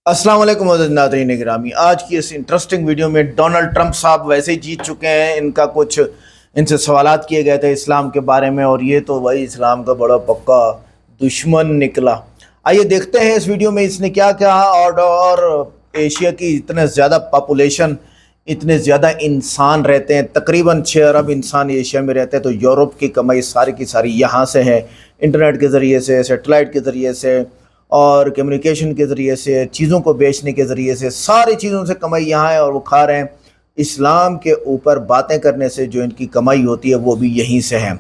السلام علیکم معزز ناظرین گرامی، آج کی اس انٹرسٹنگ ویڈیو میں ڈونلڈ ٹرمپ صاحب ویسے ہی جیت چکے ہیں۔ ان سے سوالات کیے گئے تھے اسلام کے بارے میں، اور یہ تو وہی اسلام کا بڑا پکا دشمن نکلا۔ آئیے دیکھتے ہیں اس ویڈیو میں اس نے کیا کہا۔ اور ایشیا کی اتنے زیادہ پاپولیشن، اتنے زیادہ انسان رہتے ہیں، تقریباً 6 ارب انسان ایشیا میں رہتے ہیں، تو یورپ کی کمائی ساری کی ساری یہاں سے ہے، انٹرنیٹ کے ذریعے سے، سیٹلائٹ کے ذریعے سے، اور کمیونیکیشن کے ذریعے سے، چیزوں کو بیچنے کے ذریعے سے، ساری چیزوں سے کمائی یہاں ہے، اور وہ کھا رہے ہیں۔ اسلام کے اوپر باتیں کرنے سے جو ان کی کمائی ہوتی ہے وہ بھی یہیں سے ہے۔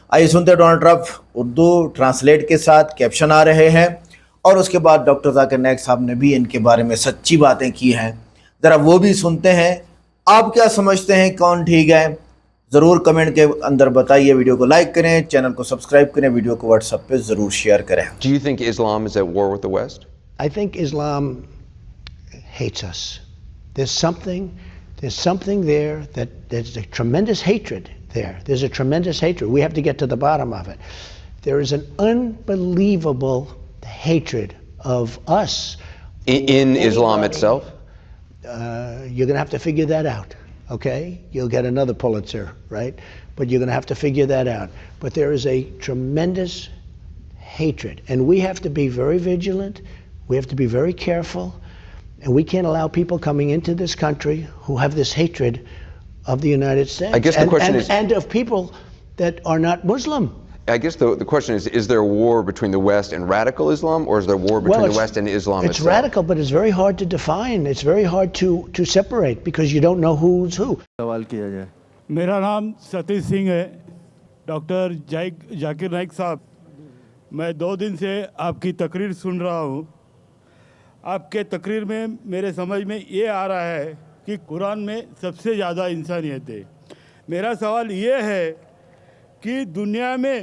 آئیے سنتے ہیں ڈونلڈ ٹرمپ اردو ٹرانسلیٹ کے ساتھ، کیپشن آ رہے ہیں، اور اس کے بعد ڈاکٹر ذاکر نائک صاحب نے بھی ان کے بارے میں سچی باتیں کی ہیں، ذرا وہ بھی سنتے ہیں۔ آپ کیا سمجھتے ہیں کون ٹھیک ہے؟ ضرور کمنٹ کے اندر بتائیے، ویڈیو کو لائک کریں، چینل کو سبسکرائب کریں، ویڈیو کو واٹس ایپ پہ ضرور شیئر کریں۔ Do you think Islam is at war with the West? I think Islam hates us. There's something there there's a tremendous hatred there. There's a tremendous hatred. We have to get to the bottom of it. There is an unbelievable hatred of us. In Islam itself? You're going to have to figure that out, okay? You'll get another Pulitzer, right? But you're going to have to figure that out. But there is a tremendous hatred, and we have to be very vigilant. We have to be very careful, and we can't allow people coming into this country who have this hatred of the United States. I guess the question is, and of people that are not Muslim. I guess the question is there a war between the West and radical Islam, or is there a war between the West and Islam It's itself? radical, but it's very hard to define. It's very hard to separate because you don't know who's who. سوال کیا جائے۔ میرا نام ستیش سنگھ ہے۔ Doctor Zakir Naik صاحب، میں 2 دن سے آپ کی تقریر سن رہا ہوں۔ آپ کے تقریر میں میرے سمجھ میں یہ آ رہا ہے کہ قرآن میں سب سے زیادہ انسانیت ہے۔ میرا سوال یہ ہے کہ دنیا میں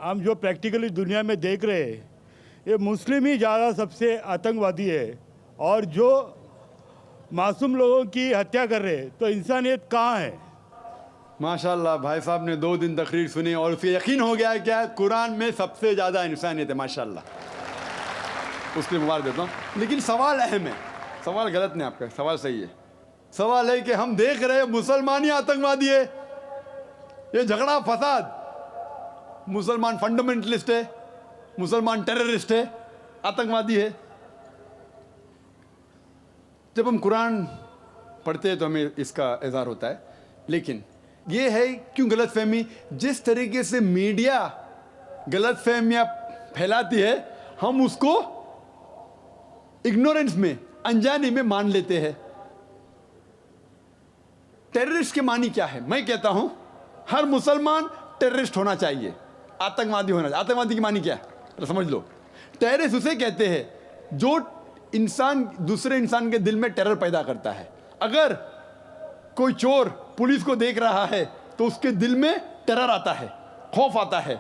ہم جو پریکٹیکلی دنیا میں دیکھ رہے ہیں، یہ مسلم ہی زیادہ سب سے آتنکوادی ہے، اور جو معصوم لوگوں کی ہتیا کر رہے ہیں، تو انسانیت کہاں ہے؟ ماشاءاللہ بھائی صاحب نے 2 دن تقریر سنی اور اسے یقین ہو گیا ہے کہ قرآن میں سب سے زیادہ انسانیت ہے۔ ماشاءاللہ، اس کے لیے مبارک دیتا ہوں۔ لیکن سوال اہم ہے، سوال غلط نہیں، آپ کا سوال صحیح ہے۔ سوال ہے کہ ہم دیکھ رہے ہیں مسلمان ہی آتنکوادی ہے، یہ جھگڑا فساد، مسلمان فنڈامنٹلسٹ ہے، مسلمان ٹیررسٹ ہے، آتنکوادی ہے۔ جب ہم قرآن پڑھتے ہیں تو ہمیں اس کا اظہار ہوتا ہے، لیکن یہ ہے کیوں غلط فہمی؟ جس طریقے سے میڈیا غلط فہمیاں پھیلاتی ہے، ہم اس کو اگنورنس میں، انجانی میں مان لیتے ہیں۔ ٹیررسٹ کے معنی کیا ہے؟ میں کہتا ہوں ہر مسلمان ٹیررسٹ ہونا چاہیے، آتنکوادی ہونا چاہیے۔ آتنکوادی کی معنی کیا ہے سمجھ لو۔ ٹیررسٹ اسے کہتے ہیں جو انسان دوسرے انسان کے دل میں ٹیرر پیدا کرتا ہے۔ اگر کوئی چور پولیس کو دیکھ رہا ہے تو اس کے دل میں ٹیرر آتا ہے، خوف آتا ہے،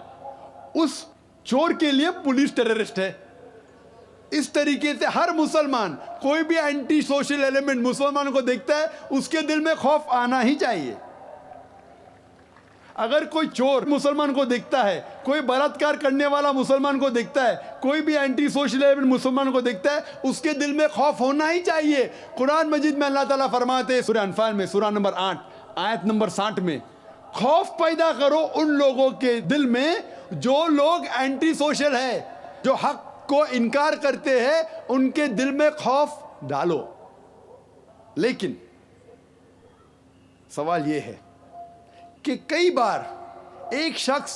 اس چور کے لیے پولیس ٹیررسٹ ہے۔ اس طریقے سے ہر مسلمان، کوئی بھی اینٹی سوشل ایلیمنٹ مسلمان کو دیکھتا ہے، اس کے دل میں خوف آنا ہی چاہیے۔ اگر کوئی چور مسلمان کو دیکھتا ہے، کوئی بلاತ್ಕಾರ کرنے والا مسلمان کو دیکھتا ہے، کوئی بھی اینٹی سوشل ایلیمنٹ مسلمان کو دیکھتا ہے، اس کے دل میں خوف ہونا ہی چاہیے۔ قرآن مجید میں اللہ تعالیٰ فرماتے ہیں سورہ انفال میں، سورہ نمبر 8 آیت نمبر 60 میں، خوف پیدا کرو ان لوگوں کے دل میں جو لوگ اینٹی سوشل ہے، جو حق کو انکار کرتے ہیں، ان کے دل میں خوف ڈالو۔ لیکن سوال یہ ہے کہ کئی بار ایک شخص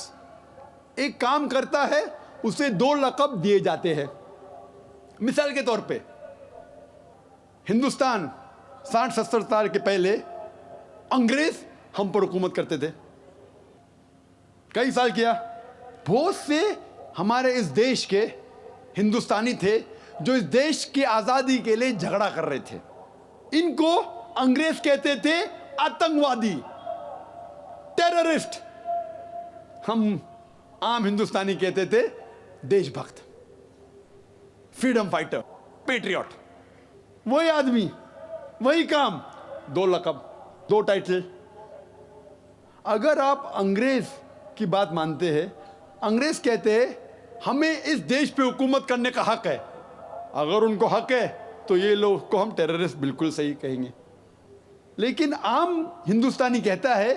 ایک کام کرتا ہے، اسے 2 لقب دیے جاتے ہیں۔ مثال کے طور پہ ہندوستان 60-70 سال کے پہلے انگریز ہم پر حکومت کرتے تھے، کئی سال کیا۔ بہت سے ہمارے اس دیش کے ہندوستانی تھے جو اس دیش کی آزادی کے لیے جھگڑا کر رہے تھے۔ ان کو انگریز کہتے تھے آتنکوادی، ٹیررسٹ۔ ہم عام ہندوستانی کہتے تھے دیش بھکت، فریڈم فائٹر، پیٹریوٹ۔ وہی آدمی، وہی کام، 2 لقب، 2 ٹائٹل۔ اگر آپ انگریز کی بات مانتے ہیں، انگریز کہتے ہیں ہمیں اس دیش پہ حکومت کرنے کا حق ہے، اگر ان کو حق ہے تو یہ لوگ کو ہم ٹیررسٹ بالکل صحیح کہیں گے. لیکن عام ہندوستانی کہتا ہے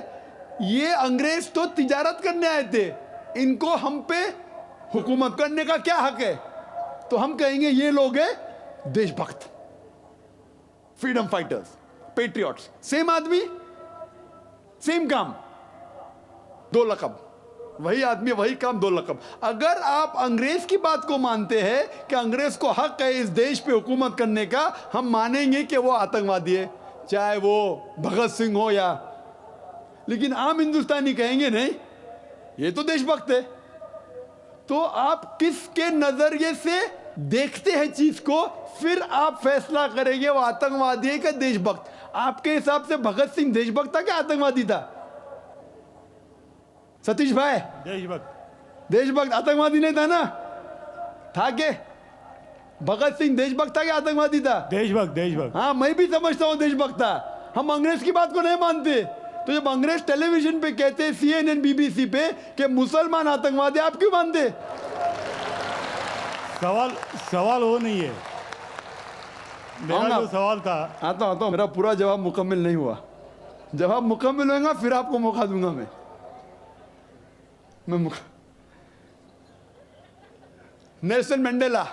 یہ انگریز تو تجارت کرنے آئے تھے, ان کو ہم پہ حکومت کرنے کا کیا حق ہے؟ تو ہم کہیں گے یہ لوگ ہیں دیش بھکت, فریڈم فائٹرز, پیٹریوٹس. سیم آدمی سیم کام, دو لقب, وہی آدمی وہی کام, دو لقب. اگر آپ انگریز کی بات کو مانتے ہیں کہ انگریز کو حق ہے اس دیش پہ حکومت کرنے کا, ہم مانیں گے کہ وہ آتنکوادی ہے, چاہے وہ بھگت سنگھ ہو یا. لیکن عام ہندوستانی کہیں گے نہیں, یہ تو دیش بھکت ہے. تو آپ کس کے نظریے سے دیکھتے ہیں چیز کو, پھر آپ فیصلہ کریں گے وہ آتنکوادی ہے کہ دیش بھکت. آپ کے حساب سے بھگت سنگھ دیش بھکت تھا کہ آتنکوادی تھا؟ ستیش بھائی, دیش بھکت. دیش بھکت, آتنکوادی نہیں تھا نا؟ تھا کہ بھگت سنگھ دیش بھکت تھا کہ آتنکوادی تھا؟ دیش بھکت, دیش بھکت. ہاں میں بھی سمجھتا ہوں دیش بھکت تھا. ہم انگریز کی بات کو نہیں مانتے. تو جب انگریز ٹیلی ویژن پہ کہتے ہیں, CNN BBC پہ, کہ مسلمان آتنکوادی, آپ کیوں مانتے؟ سوال وہ نہیں ہے. میرا جو سوال تھا, آتا ہوں میرا پورا جواب مکمل نہیں ہوا. جواب مکمل ہوئے گا پھر آپ کو موقع دوں گا. Nelson Mandela,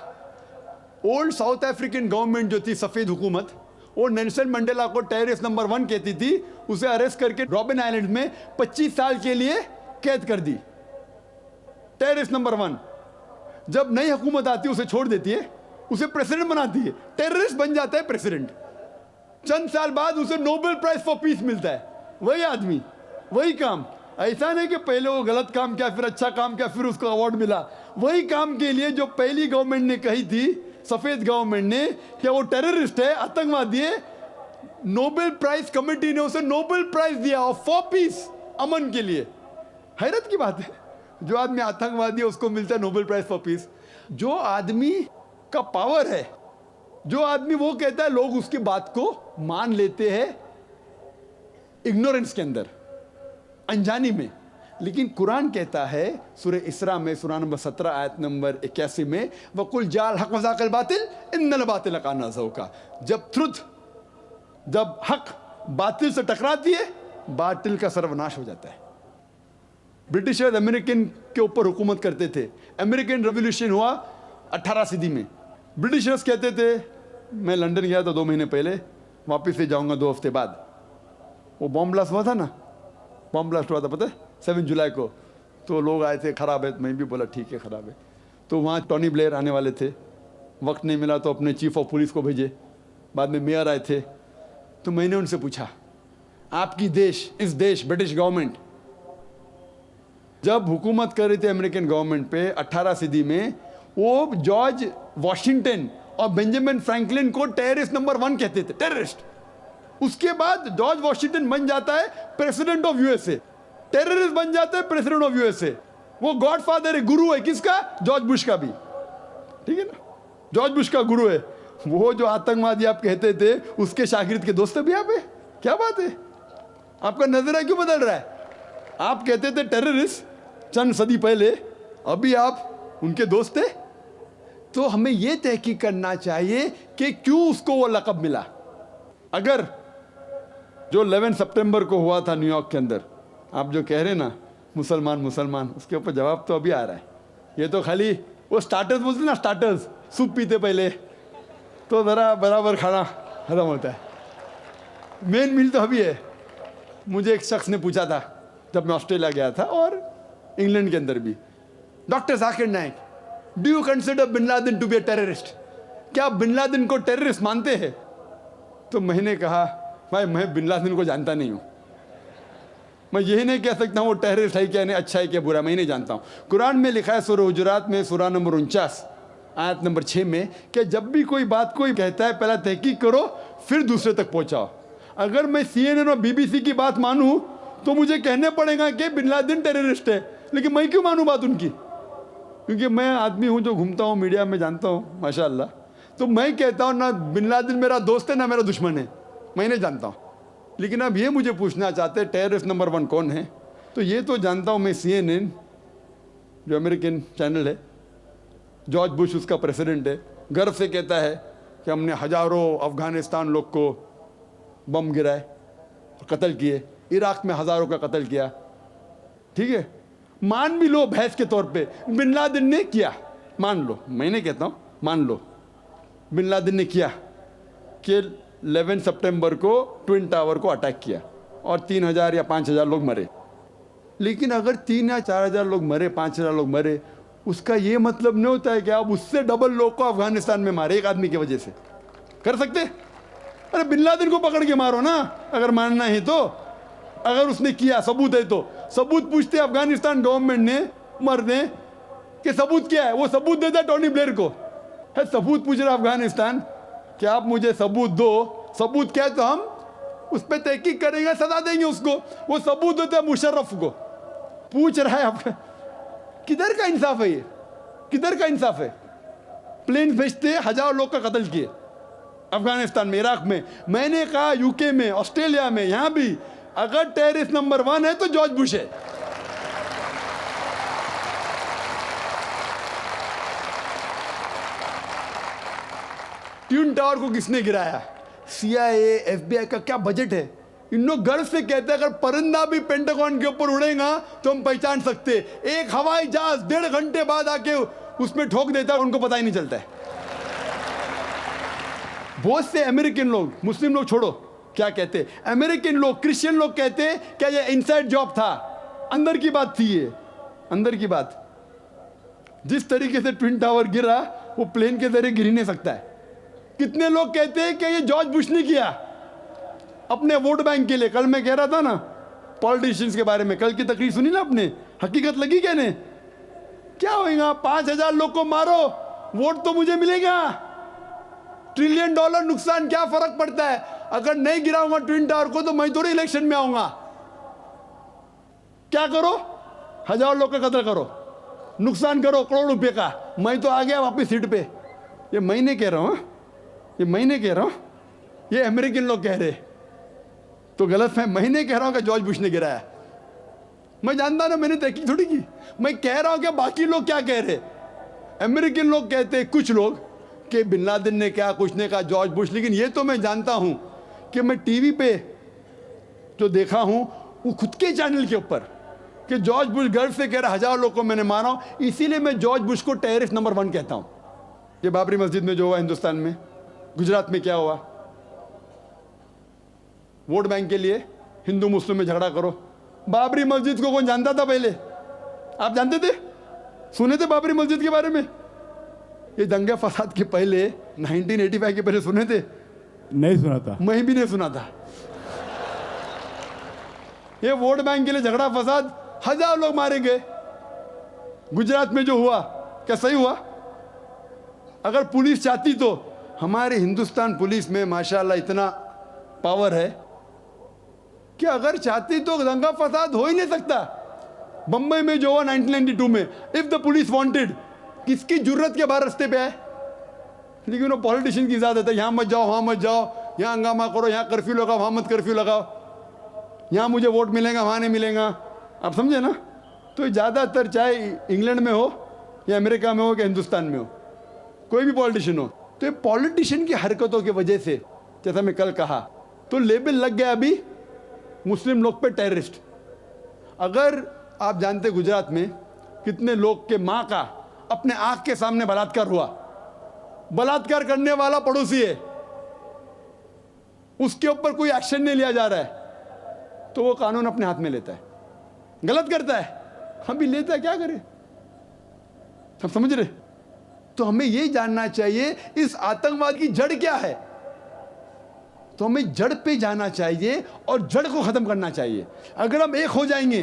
old South African government جو تھی, سفید حکومت, وہ نیلسن منڈیلا کو ٹیررسٹ نمبر 1 کہتی تھی. اسے اریسٹ کر کے رابن آئلینڈ میں 25 سال کے لیے قید کر دی. Terrorist number 1. جب نئی حکومت آتی ہے اسے چھوڑ دیتی ہے, اسے پریزیڈنٹ بناتی ہے. ٹیررسٹ بن جاتا ہے پریزیڈنٹ. چند سال بعد اسے نوبل پرائز فار پیس ملتا ہے. وہی آدمی وہی کام. ایسا نہیں کہ پہلے وہ غلط کام کیا, پھر اچھا کام کیا, پھر اس کو ایوارڈ ملا. وہی کام کے لیے جو پہلی گورنمنٹ نے کہی تھی, سفید گورنمنٹ نے, کہ وہ ٹیررسٹ ہے, آتنکوادی ہے, نوبل پرائز کمیٹی نے اسے نوبل پرائز دیا فار پیس, امن کے لیے. حیرت کی بات ہے, جو آدمی آتنکوادی ہے اس کو ملتا ہے نوبل پرائز فار پیس. جو آدمی کا پاور ہے, جو آدمی وہ کہتا ہے, لوگ اس کی بات کو مان لیتے ہیں اگنورنس کے اندر, انجانی میں. لیکن قرآن کہتا ہے سورہ اسراء میں, سورہ نمبر 17 آیت نمبر 81 میں, وَقُلْ جَعَلْ حَقْ وَزَاقَ الْبَاطِلِ إِنَّ الْبَاطِلَ كَانَ زَهُوقًا. جب حق باطل سے ٹکراتی ہے, باطل کا سروناش ہو جاتا ہے. برٹشرز امریکن کے اوپر حکومت کرتے تھے. امریکن ریولیوشن ہوا 18 صدی میں. برٹشرز کہتے تھے, میں لنڈن گیا تھا 2 مہینے پہلے, واپس سے جاؤں گا 2 ہفتے بعد. وہ بام بلاسٹ ہوا تھا نا, بام بلاسٹ ہوا تھا پتہ ہے 7 جولائی کو. تو لوگ آئے تھے, خراب ہے. میں بھی بولا ٹھیک ہے خراب ہے. تو وہاں ٹونی بلیئر آنے والے تھے, وقت نہیں ملا تو اپنے چیف آف پولیس کو بھیجے. بعد میں میئر آئے تھے. تو میں نے ان سے پوچھا, آپ کی اس دیش برٹش گورنمنٹ جب حکومت کر رہی تھی امریکن گورنمنٹ پہ 18 صدی میں, وہ جارج واشنگٹن اور بینجامن فرینکلن کو ٹیررسٹ نمبر 1 کہتے تھے, ٹیررسٹ. اس کے بعد جارج واشنگٹن بن جاتا ہے پریزیڈنٹ آف USA, ٹیررسٹ بن جاتا ہے پریزیڈنٹ آف USA. وہ گاڈ فادر ہے, گرو ہے کس کا؟ جارج بش کا بھی. ٹھیک ہے نا, جارج بش کا گرو ہے. وہ جو آتنکوادی آپ کہتے تھے, اس کے شاگرد کے دوست بھی آپ ہیں. کیا بات ہے, آپ کا نظریہ کیوں بدل رہا ہے؟ آپ کہتے تھے ٹیررسٹ چند صدی پہلے, ابھی آپ ان کے دوست تھے. تو ہمیں یہ تحقیق کرنا چاہیے کہ کیوں اس کو وہ لقب ملا. اگر جو 11 سپٹمبر کو ہوا تھا نیو یارک کے اندر, آپ جو کہہ رہے ہیں نا مسلمان, اس کے اوپر جواب تو ابھی آ رہا ہے. یہ تو خالی وہ سٹارٹرز بولتے نا, سٹارٹرز, سوپ پیتے پہلے تو ذرا برابر کھانا ختم ہوتا ہے. مین میل تو ابھی ہے. مجھے ایک شخص نے پوچھا تھا جب میں آسٹریلیا گیا تھا, اور انگلینڈ کے اندر بھی, doctor Zakir Naik, do you consider Bin Laden to be a terrorist? کیا آپ بن لادن کو ٹیررسٹ مانتے ہیں؟ تو میں نے کہا, بھائی میں بن لادن کو جانتا نہیں ہوں, میں یہی نہیں کہہ سکتا ہوں وہ ٹیررسٹ ہے کیا, نہیں اچھا ہے کیا برا, میں نہیں جانتا ہوں. قرآن میں لکھا ہے سورہ حجرات میں, سورہ نمبر 49 آیت نمبر 6 میں, کہ جب بھی کوئی بات کوئی کہتا ہے پہلا تحقیق کرو پھر دوسرے تک پہنچاؤ. اگر میں CNN اور BBC کی بات مانوں تو مجھے کہنے پڑے گا کہ بن لادن ٹیررسٹ ہے, لیکن میں کیوں مانوں بات ان کی؟ کیونکہ میں آدمی ہوں جو گھومتا ہوں میڈیا میں, جانتا ہوں ماشاء اللہ. تو میں کہتا ہوں نہ بن لادن میرا دوست ہے نہ میرا دشمن ہے, میں نہیں جانتا ہوں. لیکن اب یہ مجھے پوچھنا چاہتے ٹیررسٹ نمبر 1 کون ہے, تو یہ تو جانتا ہوں میں, CNN جو امریکن چینل ہے, جارج بش اس کا پریزیڈنٹ ہے, गर्व से कहता है कि हमने हज़ारों अफ़गानिस्तान लोग को बम गिराए, कत्ल किए, इराक़ में हज़ारों का कत्ल किया, ठीक है, मान भी लो बहस के तौर पे बिन लादेन ने किया, मान लो, मैं नहीं कहता हूँ, मान लो बिन लादेन ने किया कि 11 सितंबर को ट्विन टावर को अटैक किया और 3000 या 5000 लोग मरे। लेकिन अगर 3 या 4000 लोग मरे, 5000 लोग मरे, उसका ये मतलब नहीं होता है कि आप उससे डबल लोग को अफगानिस्तान में मारे एक आदमी की वजह से। कर सकते? अरे बिन लादेन को पकड़ के मारो ना, अगर मानना है तो, अगर उसने किया, सबूत है तो। सबूत पूछते अफगानिस्तान गवर्नमेंट ने, मरने कि सबूत क्या है, वो सबूत देता टोनी ब्लेयर को। है सबूत पूछ रहा अफगानिस्तान कि आप मुझे सबूत दो, सबूत क्या है तो हम उस पर तहकीक करेंगे, सजा देंगे उसको। वो सबूत देते हैं मुशर्रफ को। पूछ रहा है आपका, किधर का इंसाफ है ये, किधर का इंसाफ है? प्लेन भेजते हजारों लोग का कत्ल किए अफगानिस्तान में, इराक में। मैंने कहा यूके में, ऑस्ट्रेलिया में, यहाँ भी अगर टेररिस्ट नंबर 1 है तो जॉर्ज बुश है। ट्विन टावर को किसने गिराया? CIA, FBI का क्या बजट है? इन लोग गर्व से कहते हैं अगर परिंदा भी पेंटागन के ऊपर उड़ेगा तो हम पहचान सकते। एक हवाई जहाज 1.5 घंटे बाद आके उसमें ठोक देता है, उनको पता ही नहीं चलता है। बहुत से अमेरिकन लोग, मुस्लिम लोग छोड़ो, क्या कहते, अमेरिकन लोग, क्रिश्चियन लोग कहते क्या ये इनसाइड जॉब था, अंदर की बात थी, ये अंदर की बात। जिस तरीके से ट्विन टावर गिरा वो प्लेन के जरिए गिर ही नहीं सकता है। कितने लोग कहते हैं कि ये जॉर्ज बुश ने किया अपने वोट बैंक के लिए। कल मैं कह रहा था ना पॉलिटिशियंस के बारे में, कल की तकरीर सुनी ना आपने, हकीकत लगी क्या ने? क्या होएगा, 5000 लोग को मारो, वोट तो मुझे मिलेगा। $1 ट्रिलियन नुकसान, क्या फर्क पड़ता है? अगर नहीं गिराऊंगा ट्विन टावर को तो मैं थोड़ी इलेक्शन में आऊंगा। क्या करो, 1000 लोग का कत्ल करो, नुकसान करो करोड़ रुपए का, मैं तो आ गया वापस सीट पे। ये मैं नहीं कह रहा हूं, ये मैं नहीं कह रहा हूं, ये अमेरिकन लोग कह रहे, तो गलत है। मैं नहीं कह रहा हूं कि जॉर्ज बुश ने गिराया, मैं जानता ना, मैंने तहकीक थोड़ी की। मैं कह रहा हूं कि बाकी लोग क्या कह रहे। अमेरिकन लोग कहते, कुछ लोग, कि बिन लादेन ने क्या, कुछ ने कहा जॉर्ज बुश। लेकिन ये तो मैं जानता हूं कि मैं टीवी पे जो देखा हूं वो खुद के चैनल के ऊपर कि जॉर्ज बुश गर्व से कह रहा 1000 लोग को मैंने मारा, इसीलिए मैं जॉर्ज बुश को टेररिस्ट नंबर 1 कहता हूं। ये बाबरी मस्जिद में जो हुआ हिंदुस्तान में, गुजरात में क्या हुआ, वोट बैंक के लिए हिंदू मुस्लिम में झगड़ा करो। बाबरी मस्जिद को कौन जानता था पहले? आप जानते थे, सुने थे बाबरी मस्जिद के बारे में? ये दंगे फसाद के पहले 1985 के पहले सुने थे? नहीं सुना था, मैं भी नहीं सुना था। ये वोट बैंक के लिए झगड़ा फसाद, 1000 लोग मारे गए। गुजरात में जो हुआ क्या सही हुआ? अगर पुलिस चाहती तो, हमारे हिंदुस्तान पुलिस में माशाल्लाह इतना पावर है कि अगर चाहती तो दंगा फसाद हो ही नहीं सकता। बम्बई में जो हुआ 1992 में, इफ द पुलिस वांटेड, किसकी जुर्रत के बाहर रास्ते पे आए? लेकिन वो पॉलिटिशियन की इजाजत है, यहाँ मत जाओ, वहाँ मत जाओ, यहाँ हंगामा करो, यहाँ कर्फ्यू लगाओ, वहाँ मत कर्फ्यू लगाओ, यहाँ मुझे वोट मिलेगा, वहाँ नहीं मिलेगा। आप समझे ना? तो ज़्यादातर चाहे इंग्लैंड में हो या अमेरिका में हो या हिंदुस्तान में हो, कोई भी पॉलिटिशियन हो, तो ये पॉलिटिशियन की हरकतों की वजह से, जैसा मैं कल कहा, तो लेबल लग गया अभी मुस्लिम लोग पे टेररिस्ट। अगर आप जानते गुजरात में कितने लोग के माँ का अपने आंख के सामने बलात्कार हुआ, बलात्कार करने वाला पड़ोसी है, उसके ऊपर कोई एक्शन नहीं लिया जा रहा है, तो वो कानून अपने हाथ में लेता है, गलत करता है, हम भी लेता है, क्या करें? सब समझ रहे? तो हमें ये जानना चाहिए इस आतंकवाद की जड़ क्या है। तो हमें जड़ पे जाना चाहिए और जड़ को खत्म करना चाहिए। अगर हम एक हो जाएंगे,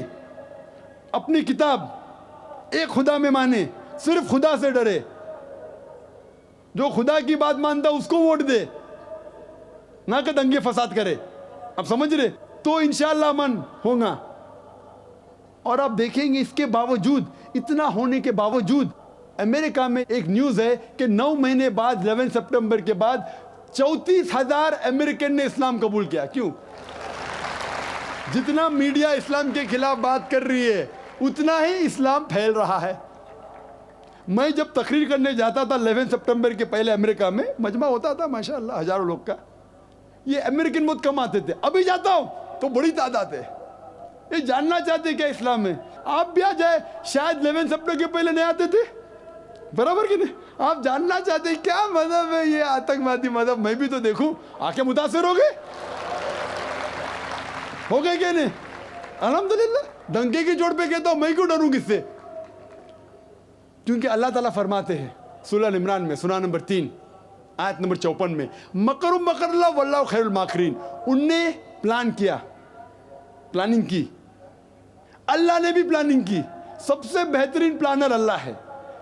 अपनी किताब एक खुदा में माने, सिर्फ खुदा से डरे, जो खुदा की बात मानता उसको वोट दे, ना कि दंगे फसाद करे, आप समझ रहे? तो इंशाअल्लाह मन होगा। और आप देखेंगे इसके बावजूद, इतना होने के बावजूद, अमेरिका में एक न्यूज़ है कि 9 महीने बाद 11 सितंबर के बाद 34,000 अमेरिकन ने इस्लाम कबूल किया। क्यों? जितना मीडिया इस्लाम के खिलाफ बात कर रही है, उतना ही इस्लाम फैल रहा है। मैं जब तकरीर करने जाता था 11 सितंबर के पहले अमेरिका में, मजमा होता था माशाअल्लाह हजारों लोग का, ये अमेरिकन बहुत कम आते थे। अभी जाता हूँ तो बड़ी तादाद है। ये जानना चाहते क्या इस्लाम में, आप भी आ जाए, शायद 11 सितंबर के पहले नहीं आते थे, बराबर कि नहीं? आप जानना चाहते क्या मजहब है ये आतंकवादी मजहब, मैं भी तो देखूं, आके मुतासिर हो गए क्या नहीं? अल्हम्दुलिल्लाह, डंके की चोट पे कहता हूं, मैं क्यों डरूं किससे? क्योंकि अल्लाह ताला फरमाते हैं सूरह इमरान में, सूरह नंबर 3 आयत नंबर 54 में, मकरुम मकरल्लाह वल्लाहु खैरुल माकिरीन। उनने प्लान किया, प्लानिंग की, अल्लाह ने भी प्लानिंग की, सबसे बेहतरीन प्लानर अल्लाह है।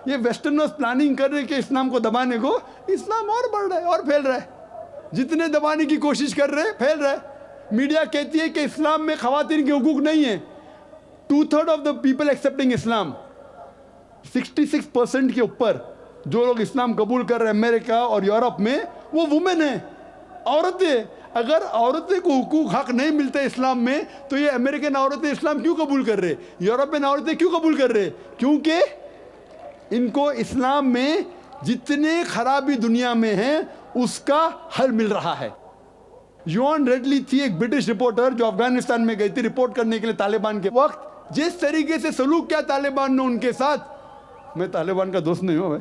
ये वेस्टर्नर्स प्लानिंग कर रहे हैं कि इस्लाम को दबाने को, इस्लाम और बढ़ रहा है और फैल रहा है, जितने दबाने की कोशिश कर रहे हैं फैल रहा है। मीडिया कहती है कि इस्लाम में खवातीन के हुकूक नहीं है। 2/3 ऑफ द पीपल एक्सेप्टिंग इस्लाम, 66% के ऊपर जो लोग इस्लाम कबूल कर रहे हैं अमेरिका और यूरोप में, वो वुमेन है, औरतें। अगर औरतें को हुकूक हक नहीं मिलते इस्लाम में, तो ये अमेरिकन औरतें इस्लाम क्यों कबूल कर रहे, यूरोपियन औरतें क्यों कबूल कर रहे? क्योंकि इनको इस्लाम में जितने खराबी दुनिया में है उसका हल मिल रहा है। योन रेडली थी एक ब्रिटिश रिपोर्टर जो अफगानिस्तान में गई थी रिपोर्ट करने के लिए तालिबान के वक्त, जिस तरीके से सलूक किया तालिबान ने उनके साथ। मैं तालिबान का दोस्त नहीं हूं भाई,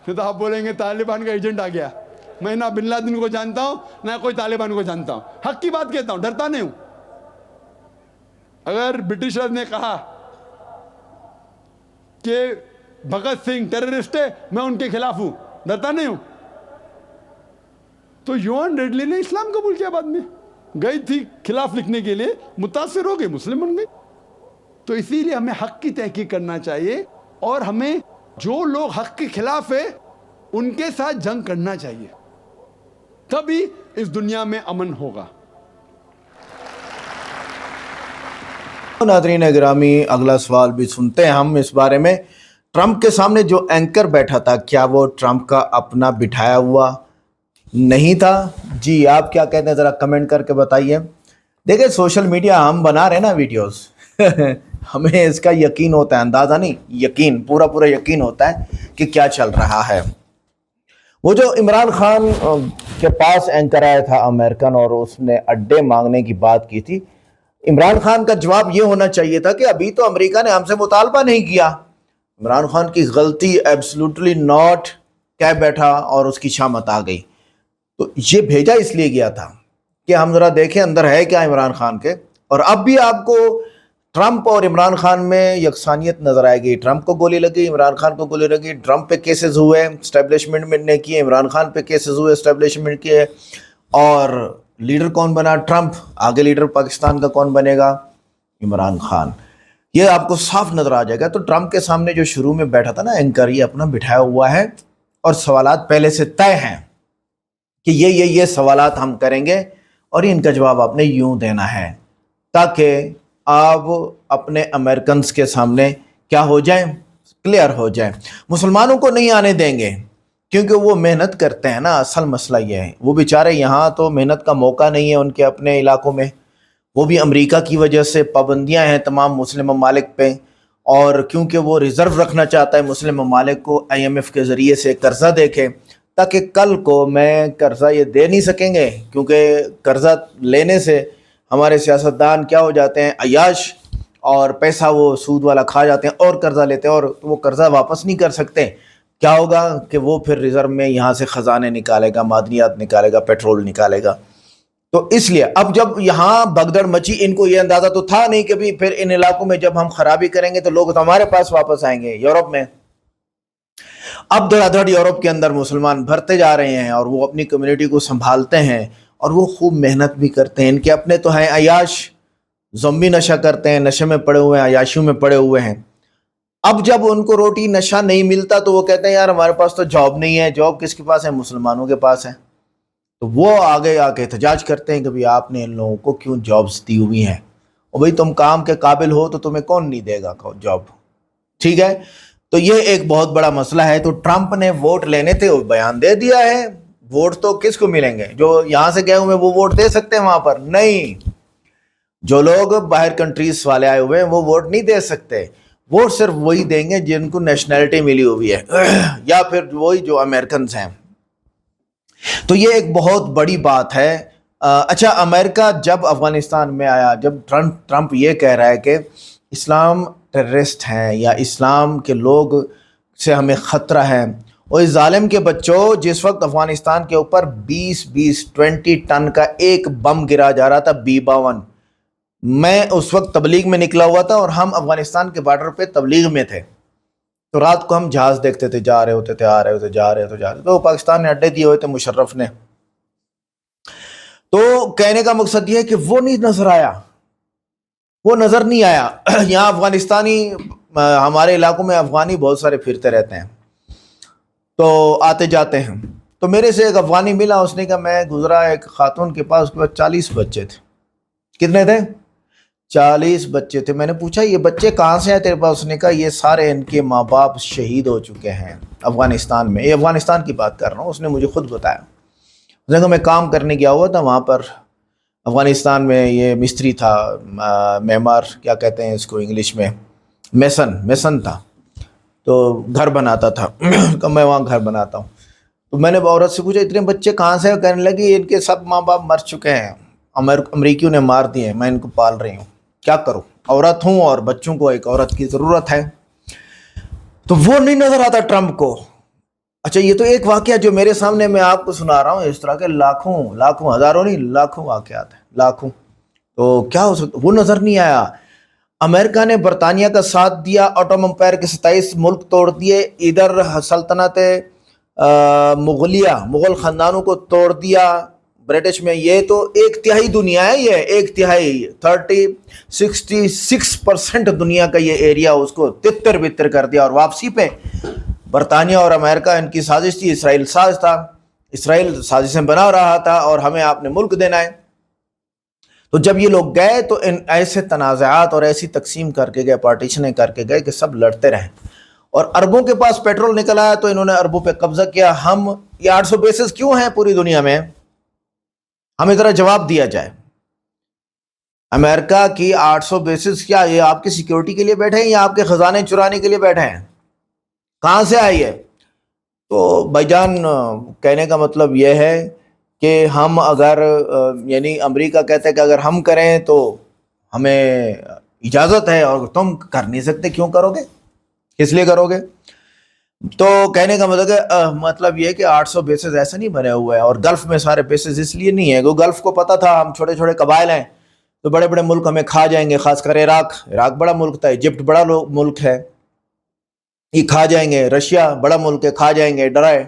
नहीं तो आप बोलेंगे तालिबान का एजेंट आ गया। मैं ना बिन लादेन को जानता हूं ना कोई तालिबान को जानता हूं, हक की बात कहता हूं, डरता नहीं हूं। अगर ब्रिटिशर्स ने कहा कि भगत सिंह टेररिस्ट है, मैं उनके खिलाफ हूं, डरता नहीं हूं। तो योन रेडली ने इस्लाम कबूल किया, बाद में गई थी खिलाफ लिखने के लिए, मुतासिर हो गई, मुस्लिम बन गई। तो इसीलिए हमें हक की तहकीक करना चाहिए और हमें जो लोग हक के खिलाफ है उनके साथ जंग करना चाहिए, तभी इस दुनिया में अमन होगा। नाज़रीन गिरामी, अगला सवाल भी सुनते हैं हम इस बारे में। ट्रंप के सामने जो एंकर बैठा था, क्या वो ट्रंप का अपना बिठाया हुआ नहीं था? जी, आप क्या कहते हैं ज़रा कमेंट करके बताइए। देखिए, सोशल मीडिया हम बना रहे हैं ना वीडियोस हमें इसका यकीन होता है, अंदाज़ा नहीं, यकीन, पूरा पूरा यकीन होता है कि क्या चल रहा है। वो जो इमरान खान के पास एंकर आया था अमेरिकन और उसने अड्डे मांगने की बात की थी, इमरान खान का जवाब ये होना चाहिए था कि अभी तो अमेरिका ने हमसे मुतालबा नहीं किया। इमरान खान की गलती एब्सोल्युटली नॉट कह बैठा और उसकी शामत आ गई। तो ये भेजा इसलिए गया था कि हम ज़रा देखें अंदर है क्या इमरान खान के। और अब भी आपको ट्रंप और इमरान खान में यकसानियत नज़र आएगी। ट्रंप को गोली लगी, इमरान खान को गोली लगी। ट्रंप पे केसेस हुए, एस्टेब्लिशमेंट ने किए, इमरान खान पे केसेस हुए, एस्टेब्लिशमेंट किए। और लीडर कौन बना? ट्रंप। आगे लीडर पाकिस्तान का कौन बनेगा? इमरान खान। ये आपको साफ नज़र आ जाएगा। तो ट्रंप के सामने जो शुरू में बैठा था ना एंकर, ये अपना बिठाया हुआ है और सवालात पहले से तय हैं कि ये सवालात हम करेंगे और इनका जवाब आपने यूं देना है, ताकि आप अपने अमेरिकन्स के सामने क्या हो जाए, क्लियर हो जाए। मुसलमानों को नहीं आने देंगे क्योंकि वो मेहनत करते हैं ना। असल मसला ये है, वो बेचारे यहाँ तो मेहनत का मौका नहीं है उनके अपने इलाकों में। वो भी अमेरिका की वजह से पाबंदियाँ हैं तमाम मुस्लिम ममालिक पे, और क्योंकि वो रिज़र्व रखना चाहता है मुस्लिम ममालिक को IMF के ज़रिए से कर्ज़ा देके, ताकि कल को मैं कर्ज़ा ये दे नहीं सकेंगे, क्योंकि कर्ज़ा लेने से हमारे सियासतदान क्या हो जाते हैं, अयाश, और पैसा वो सूद वाला खा जाते हैं और कर्ज़ा लेते हैं, और वो कर्ज़ा वापस नहीं कर सकते। क्या होगा कि वो फिर रिज़र्व में यहाँ से ख़जाने निकालेगा, मादनियात निकालेगा, पेट्रोल निकालेगा। तो इसलिए अब जब यहाँ भगदड़ मची, इनको ये अंदाज़ा तो था नहीं कि भी फिर इन इलाकों में जब हम खराबी करेंगे तो लोग तो हमारे पास वापस आएंगे यूरोप में। अब धड़ाधड़ यूरोप के अंदर मुसलमान भरते जा रहे हैं और वो अपनी कम्युनिटी को संभालते हैं और वो खूब मेहनत भी करते हैं। इनके अपने तो हैं अयाश, ज़म्बी नशा करते हैं, नशे में पड़े हुए हैं, अयाशियों में पड़े हुए हैं। अब जब उनको रोटी नशा नहीं मिलता तो वो कहते हैं यार हमारे पास तो जॉब नहीं है। जॉब किसके पास है? मुसलमानों के पास है। तो वो आगे आके एहतजाज करते हैं कि भाई आपने इन लोगों को क्यों जॉब्स दी हुई हैं, और भाई तुम काम के काबिल हो तो तुम्हें कौन नहीं देगा जॉब। ठीक है, तो ये एक बहुत बड़ा मसला है। तो ट्रंप ने वोट लेने थे, वो बयान दे दिया है। वोट तो किसको मिलेंगे? जो यहाँ से गए हुए वो वोट दे सकते हैं वहाँ पर? नहीं, जो लोग बाहर कंट्रीज वाले आए हुए हैं वो वोट नहीं दे सकते। وہ صرف وہی دیں گے جن کو نیشنلٹی ملی ہوئی ہے یا پھر وہی جو امریکنز ہیں. تو یہ ایک بہت بڑی بات ہے. اچھا امریکہ جب افغانستان میں آیا, جب ٹرمپ یہ کہہ رہا ہے کہ اسلام ٹیررسٹ ہیں یا اسلام کے لوگ سے ہمیں خطرہ ہے, اور اس ظالم کے بچوں جس وقت افغانستان کے اوپر 20 ٹن کا ایک بم گرا جا رہا تھا B-52, میں اس وقت تبلیغ میں نکلا ہوا تھا اور ہم افغانستان کے بارڈر پہ تبلیغ میں تھے. تو رات کو ہم جہاز دیکھتے تھے, جا رہے ہوتے تھے, آ رہے ہوتے, جا رہے ہوتے, تو پاکستان نے اڈے دیے ہوئے تھے مشرف نے. تو کہنے کا مقصد یہ ہے کہ وہ نہیں نظر آیا, وہ نظر نہیں آیا. یہاں افغانستانی, ہمارے علاقوں میں افغانی بہت سارے پھرتے رہتے ہیں, تو آتے جاتے ہیں. تو میرے سے ایک افغانی ملا, اس نے کہا میں گزرا ایک خاتون کے پاس, اس کے پاس 40 بچے تھے. کتنے تھے؟ 40 بچے تھے. میں نے پوچھا یہ بچے کہاں سے ہیں تیرے پاس؟ اس نے کہا یہ سارے ان کے ماں باپ شہید ہو چکے ہیں افغانستان میں. یہ افغانستان کی بات کر رہا ہوں, اس نے مجھے خود بتایا. اس نے کہا میں کام کرنے گیا ہوا تھا وہاں پر افغانستان میں, یہ مستری تھا, معمار کیا کہتے ہیں اس کو انگلش میں, میسن تھا, تو گھر بناتا تھا. کہ میں وہاں گھر بناتا ہوں. تو میں نے عورت سے پوچھا اتنے بچے کہاں سے ہیں؟ کہنے لگی ان کے سب ماں باپ مر چکے ہیں, امریکیوں نے مار دیے ہیں, میں ان کو پال رہی ہوں, کیا کروں, عورت ہوں اور بچوں کو ایک عورت کی ضرورت ہے. تو وہ نہیں نظر آتا ٹرمپ کو. اچھا یہ تو ایک واقعہ جو میرے سامنے میں آپ کو سنا رہا ہوں, اس طرح کے لاکھوں ہزاروں نہیں لاکھوں واقعات ہیں, لاکھوں. تو کیا ہو سکتا, وہ نظر نہیں آیا. امریکہ نے برطانیہ کا ساتھ دیا, ایٹم امپائر کے 27 ملک توڑ دیے, ادھر سلطنت مغل خاندانوں کو توڑ دیا برٹش میں. یہ تو 1/3 دنیا ہے, یہ 1/3 66% دنیا کا یہ ایریا اس کو تتر بتر کر دیا. اور واپسی پہ برطانیہ اور امریکہ ان کی سازش تھی, اسرائیل ساز تھا, اسرائیل سازشیں بنا رہا تھا اور ہمیں آپ نے ملک دینا ہے. تو جب یہ لوگ گئے تو ان ایسے تنازعات اور ایسی تقسیم کر کے گئے, پارٹیشنیں کر کے گئے کہ سب لڑتے رہیں. اور اربوں کے پاس پیٹرول نکل آیا تو انہوں نے اربوں پہ قبضہ کیا. ہم یہ 800 بیسز کیوں ہیں پوری دنیا میں, ہمیں ذرا جواب دیا جائے. امریکہ کی 800 بیسز کیا یہ آپ کی سیکیورٹی کے لیے بیٹھے ہیں یا آپ کے خزانے چرانے کے لیے بیٹھے ہیں؟ کہاں سے آئی ہے؟ تو بھائی جان کہنے کا مطلب یہ ہے کہ ہم اگر یعنی امریکہ کہتا ہے کہ اگر ہم کریں تو ہمیں اجازت ہے, اور تم کر نہیں سکتے, کیوں کرو گے, کس لیے کرو گے؟ تو کہنے کا مطلب یہ ہے کہ 800 بیسز ایسے نہیں بنے ہوئے ہیں. اور گلف میں سارے بیسز اس لیے نہیں ہیں کہ گلف کو پتہ تھا ہم چھوٹے چھوٹے قبائل ہیں تو بڑے بڑے ملک ہمیں کھا جائیں گے, خاص کر عراق بڑا ملک تھا, ایجپٹ بڑا ملک ہے, یہ کھا جائیں گے, رشیا بڑا ملک ہے, کھا جائیں گے, ڈرائے.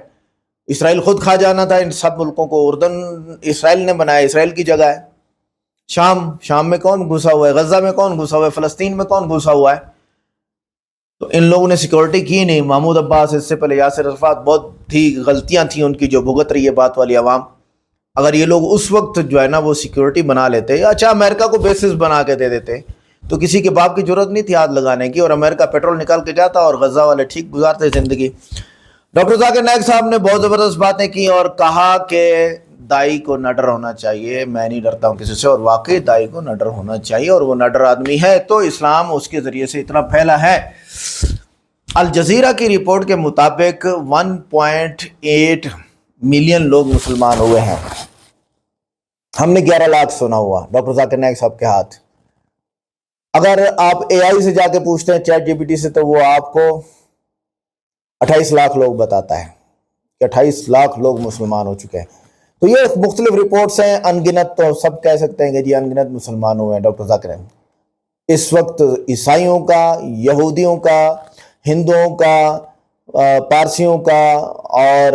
اسرائیل خود کھا جانا تھا ان سب ملکوں کو. اردن اسرائیل نے بنایا, اسرائیل کی جگہ ہے. شام میں کون گھسا ہوا ہے, غزہ میں کون گھسا ہوا ہے, فلسطین میں کون گھسا ہوا ہے. تو ان لوگوں نے سیکورٹی کی نہیں. محمود عباس, اس سے پہلے یاسر عرفات, بہت تھی غلطیاں تھیں ان کی جو بھگت رہی ہے بات والی عوام. اگر یہ لوگ اس وقت جو ہے نا وہ سیکورٹی بنا لیتے, اچھا امریکہ کو بیسز بنا کے دے دیتے, تو کسی کے باپ کی ضرورت نہیں تھی ہاتھ لگانے کی, اور امریکہ پیٹرول نکال کے جاتا اور غزہ والے ٹھیک گزارتے زندگی. ڈاکٹر ذاکر نائک صاحب نے بہت زبردست باتیں کی اور کہا کہ دائی کو نہ ڈر ہونا چاہیے. میں نہیں ڈرتا ہوں کسی سے, اور واقعی دائی کو نہ ڈر ہونا چاہیے, اور وہ نہ ڈر آدمی ہے تو اسلام اس کے ذریعے سے اتنا پھیلا ہے. الجزیرہ کی رپورٹ کے مطابق 1.8 ملین لوگ مسلمان ہوئے ہیں. ہم نے 11 لاکھ سنا ہوا ڈاکٹر ذاکر نائک صاحب کے ہاتھ. اگر آپ اے آئی سے جا کے پوچھتے ہیں, چیٹ جی پی ٹی سے, تو وہ آپ کو 28 لاکھ لوگ بتاتا ہے کہ 28 لاکھ لوگ مسلمان ہو چکے ہیں. تو یہ مختلف رپورٹس ہیں, انگنت, تو سب کہہ سکتے ہیں کہ جی انگنت مسلمان ہوئے ہیں. ڈاکٹر ذاکر اس وقت عیسائیوں کا, یہودیوں کا, ہندوؤں کا, پارسیوں کا اور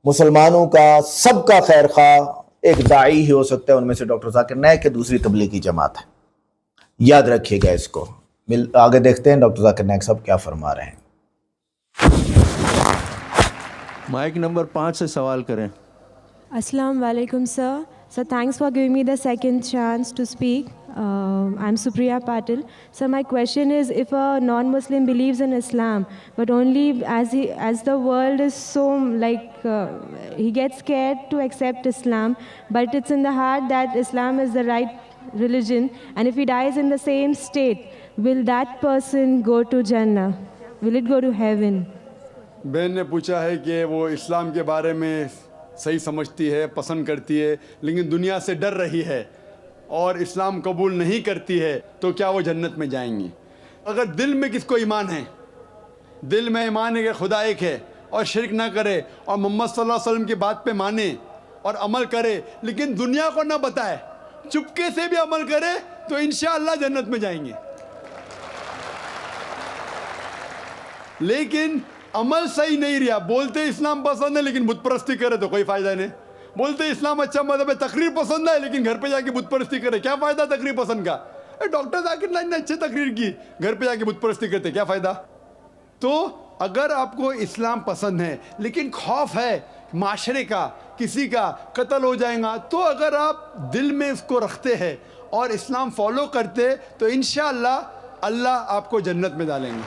مسلمانوں کا, سب کا خیر خواہ ایک داعی ہی ہو سکتا ہے. ان میں سے ڈاکٹر ذاکر نائک کے دوسری تبلیغی جماعت ہے. یاد رکھیے گا اس کو. آگے دیکھتے ہیں ڈاکٹر ذاکر نائک صاحب کیا فرما رہے ہیں. مائک نمبر 5 سے سوال کریں. Assalamu alaikum, sir. So thanks for giving me the second chance to speak. I'm Supriya Patil. So my question is, if a non-Muslim believes in Islam, but only as the world is so he gets scared to accept Islam, but it's in the heart that Islam is the right religion, and if he dies in the same state, will that person go to Jannah? Will it go to heaven? बहन ने पूछा है कि वो इस्लाम के बारे में सही समझती है, पसंद करती है, लेकिन दुनिया से डर रही है और इस्लाम कबूल नहीं करती है, तो क्या वो जन्नत में जाएंगी? अगर दिल में किसको ईमान है, दिल में ईमान है कि खुदा एक है और शिरक ना करे और मोहम्मद सल्लल्लाहु अलैहि वसल्लम की बात पे माने और अमल करे, लेकिन दुनिया को ना बताए, चुपके से भी अमल करे, तो इंशाअल्लाह जन्नत में जाएंगे। लेकिन अमल सही नहीं रहा, बोलते इस्लाम पसंद है लेकिन बुत परस्ती करे तो कोई फायदा नहीं, बोलते इस्लाम अच्छा मज़हब है, तकरीर पसंद है लेकिन घर पे जाके बुत परस्ती करे, क्या फ़ायदा तकरीर पसंद का? डॉक्टर जाकिर नाइक ने अच्छी तकरीर की, घर पे जाके बुत परस्ती करते, क्या फ़ायदा? तो अगर आपको इस्लाम पसंद है लेकिन खौफ है माशरे का, किसी का कत्ल हो जाएगा, तो अगर आप दिल में इसको रखते हैं और इस्लाम फॉलो करते, तो इंशाअल्लाह अल्लाह आपको जन्नत में डालेंगे।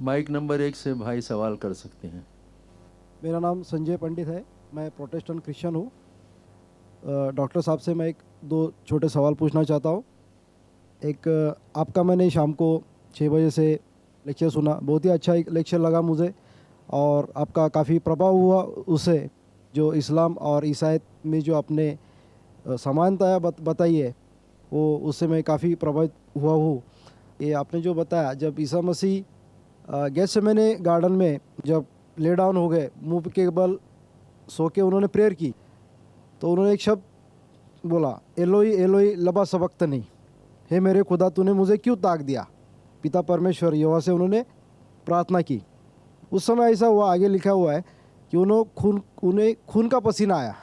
माइक नंबर 1 से भाई सवाल कर सकते हैं। मेरा नाम संजय पंडित है, मैं प्रोटेस्टेंट क्रिश्चियन हूँ। डॉक्टर साहब से मैं एक दो छोटे सवाल पूछना चाहता हूँ। एक, आपका मैंने शाम को 6 बजे से लेक्चर सुना, बहुत ही अच्छा एक लेक्चर लगा मुझे, और आपका काफ़ी प्रभाव हुआ उससे, जो इस्लाम और ईसाईयत में जो आपने समानता बताई है, वो उससे मैं काफ़ी प्रभावित हुआ हूँ। ये आपने जो बताया, जब ईसा मसीह गेत्सेमनी गार्डन में जब ले डाउन हो गए, मुंह के बल सो के उन्होंने प्रेयर की, तो उन्होंने एक शब्द बोला, एलोई एलोई लबा सबक्तनी, हे मेरे खुदा तूने मुझे क्यों ताक दिया? पिता परमेश्वर यहोवा से उन्होंने प्रार्थना की। उस समय ऐसा हुआ, आगे लिखा हुआ है कि उन्हें खून का पसीना आया।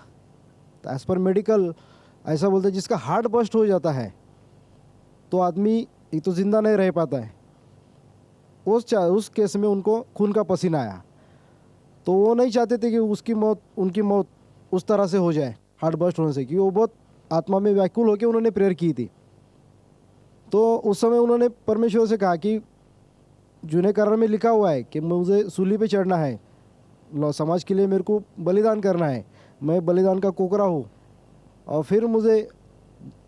तो एज पर मेडिकल ऐसा बोलते हैं, जिसका हार्ट बस्ट हो जाता है तो आदमी एक तो ज़िंदा नहीं रह पाता है। उस केस में उनको खून का पसीना आया, तो वो नहीं चाहते थे कि उनकी मौत उस तरह से हो जाए, हार्ट बस्ट होने से, क्योंकि वो बहुत आत्मा में व्याकुल होकर उन्होंने प्रेयर की थी। तो उस समय उन्होंने परमेश्वर से कहा कि जूने करार में लिखा हुआ है कि मुझे सूली पे चढ़ना है, समाज के लिए मेरे को बलिदान करना है, मैं बलिदान का कोकरा हूँ, और फिर मुझे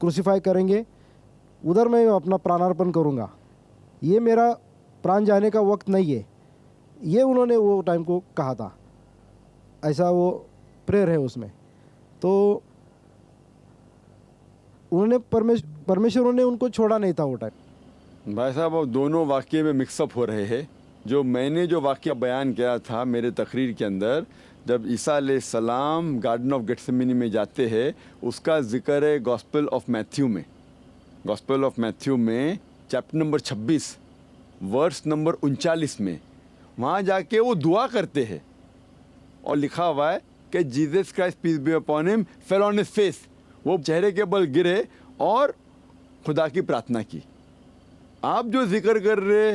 क्रूसीफाई करेंगे, उधर मैं अपना प्राणार्पण करूँगा, ये मेरा प्राण जाने का वक्त नहीं है। ये उन्होंने वो टाइम को कहा था, ऐसा वो प्रेयर है उसमें। तो उन्होंने परमेश्वर ने उनको छोड़ा नहीं था वो टाइम। भाई साहब, अब दोनों वाक्य में मिक्सअप हो रहे हैं। जो मैंने जो वाक्य बयान किया था मेरे तकरीर के अंदर, जब ईसा अलैहिस्सलाम गार्डन ऑफ गेत्सेमनी में जाते हैं, उसका जिक्र है गॉस्पेल ऑफ मैथ्यू में। गॉस्पेल ऑफ मैथ्यू में चैप्टर नंबर 26 वर्स नंबर 39 में, वहाँ जाके वो दुआ करते हैं और लिखा हुआ है कि Jesus Christ peace be upon him fell on his face, वो चेहरे के बल गिरे और खुदा की प्रार्थना की। आप जो जिक्र कर रहे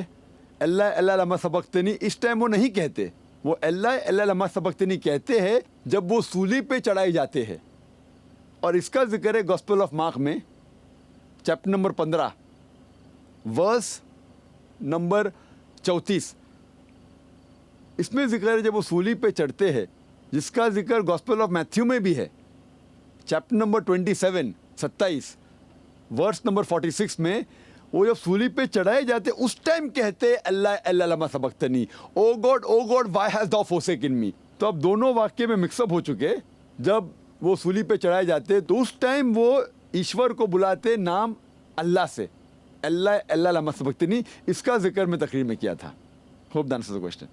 अल्लाह अल्लाह लम्मा सबक्तनी, इस टाइम वो नहीं कहते, वो अल्लाह अल्लाह लम्मा सबक्तनी कहते हैं जब वो सूली पे चढ़ाए जाते हैं। और इसका जिक्र है गॉस्पेल ऑफ मार्क में चैप्टर नंबर 15 वर्स नंबर 34, इसमें जिक्र है जब वो सूली पे चढ़ते हैं, जिसका जिक्र गॉस्पेल ऑफ मैथ्यू में भी है चैप्टर नंबर 27 वर्स नंबर 46 में। वो जब सूली पे चढ़ाए जाते उस टाइम कहते अल्लाह अल्लाह लमा सबक्तनी, O God why has thou forsaken me. तो अब दोनों वाक्य में मिक्सअप हो चुके। जब वो सूली पे चढ़ाए जाते तो उस टाइम वो ईश्वर को बुलाते नाम अल्लाह से, अल्लाह अल्लाह लमा सबक्तनी, इसका जिक्र मैं तकरीर में किया था। Hope that answers the question.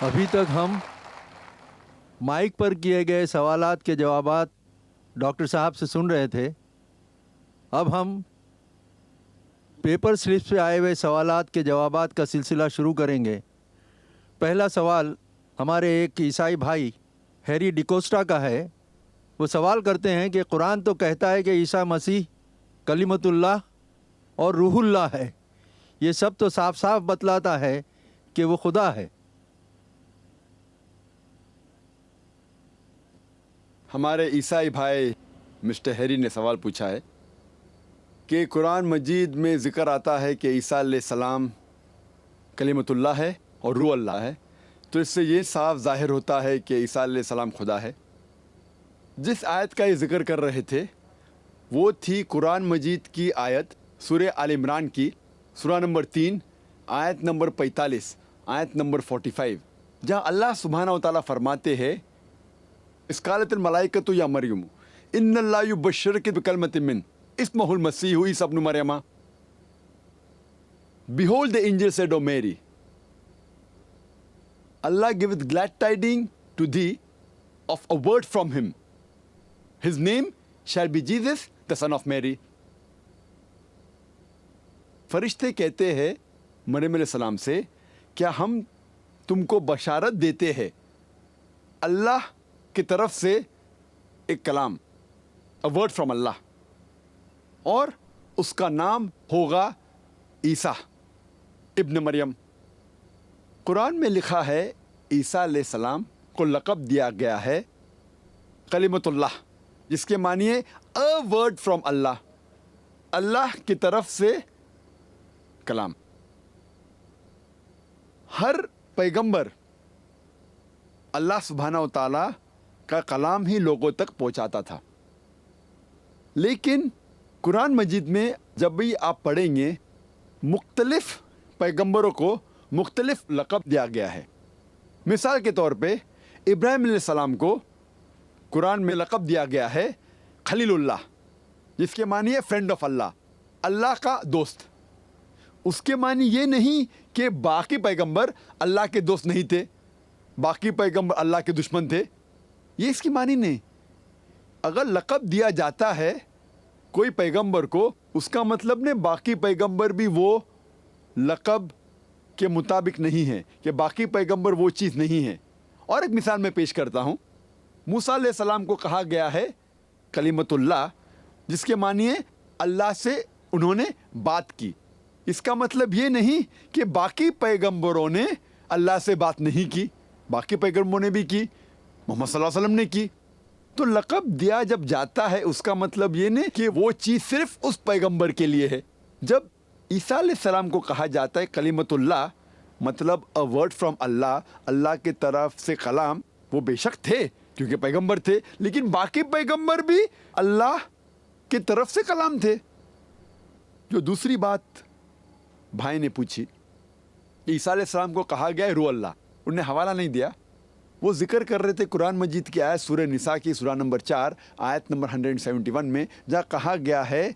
अभी तक हम माइक पर किए गए सवालात के जवाबात डॉक्टर साहब से सुन रहे थे। अब हम पेपर स्लिप्स पे आए हुए सवालात के जवाबात का सिलसिला शुरू करेंगे। पहला सवाल हमारे एक ईसाई भाई हैरी डिकोस्टा का है। वो सवाल करते हैं कि कुरान तो कहता है कि ईसा मसीह कलिमतुल्लाह और रूहुल्लाह है, ये सब तो साफ साफ बतलाता है कि वो खुदा है। हमारे ईसाई भाई मिस्टर हैरी ने सवाल पूछा है कि कुरान मजीद में ज़िक्र आता है कि ईसा अलैहिस्सलाम कलिमतुल्लाह है और रूह अल्लाह है, तो इससे ये साफ ज़ाहिर होता है कि ईसा अलैहिस्सलाम खुदा है। जिस आयत का ये जिक्र कर रहे थे वो थी कुरान मजीद की आयत सूरह आल इमरान की सूरा नंबर 3 आयत नंबर 45 आयत नंबर 45, जहाँ अल्लाह सुब्हानहू व तआला फरमाते हैं इसकालतुल मलाइकतु या मरियम इन्नल्लाह युबश्शिरुकी बिकलमतिन मिन इस्मुहुल मसीहु ईसा इब्न Maryam Behold, the angel said, O Mary, Allah giveth glad tidings to thee of a word from him. His name shall be Jesus, the son of Mary. फरिश्ते कहते हैं मरियम अलैहिस्सलाम से, क्या हम तुमको बशारत देते हैं अल्लाह की तरफ से एक कलाम, a word from Allah, और उसका नाम होगा ईसा इब्न मरियम। कुरान में लिखा है ईसा अलैहिस्सलाम को लक़ब दिया गया है कलिमतुल्लाह, जिसके मानिए अ वर्ड फ्रॉम अल्लाह, अल्लाह की तरफ से कलाम। हर पैगंबर अल्लाह सुब्हानहू व तआला का कलाम ही लोगों तक पहुंचाता था, लेकिन कुरान मजीद में जब भी आप पढ़ेंगे मुख्तलिफ पैगंबरों को मुख्तलिफ लक़ब दिया गया है। मिसाल के तौर पे इब्राहिम अलैहिस्सलाम को कुरान में लक़ब दिया गया है खलीलुल्लाह, जिसके मानिए फ्रेंड ऑफ अल्लाह, अल्लाह का दोस्त। उसके मानी ये नहीं कि बाकी पैगंबर अल्लाह के दोस्त नहीं थे, बाकी पैगंबर अल्लाह के दुश्मन थे, ये इसकी मानी नहीं। अगर लक़ब दिया जाता है कोई पैगंबर को, उसका मतलब ने बाकी पैगंबर भी वो लक़ब के मुताबिक नहीं है, कि बाकी पैगंबर वो चीज़ नहीं है। और एक मिसाल मैं पेश करता हूँ। मूसा अलैहिस्सलाम को कहा गया है कलीमतुल्लाह, जिसके मानिए अल्लाह से उन्होंने बात की। इसका मतलब ये नहीं कि बाकी पैगंबरों ने अल्लाह से बात नहीं की, बाकी पैगंबरों ने भी की, मोहम्मद सल्लल्लाहु अलैहि वसल्लम ने की। तो लक़ब दिया जब जाता है उसका मतलब ये नहीं कि वो चीज़ सिर्फ उस पैगंबर के लिए है। जब ईसा अलैहिस्सलाम को कहा जाता है कलीमतुल्लाह, मतलब अ वर्ड फ्रॉम अल्लाह, अल्लाह की तरफ से कलाम, वो बेशक थे क्योंकि पैगंबर थे, लेकिन बाकी पैगंबर भी अल्लाह की तरफ से कलाम थे। जो दूसरी बात भाई ने पूछी, ईसा अलैहिस्सलाम को कहा गया है रू अल्लाह, उन्हें हवाला नहीं दिया। वो जिक्र कर रहे थे कुरान मजीद की आयत सूरह निसा की सूरा नंबर 4 आयत नंबर 171 में, जहाँ कहा गया है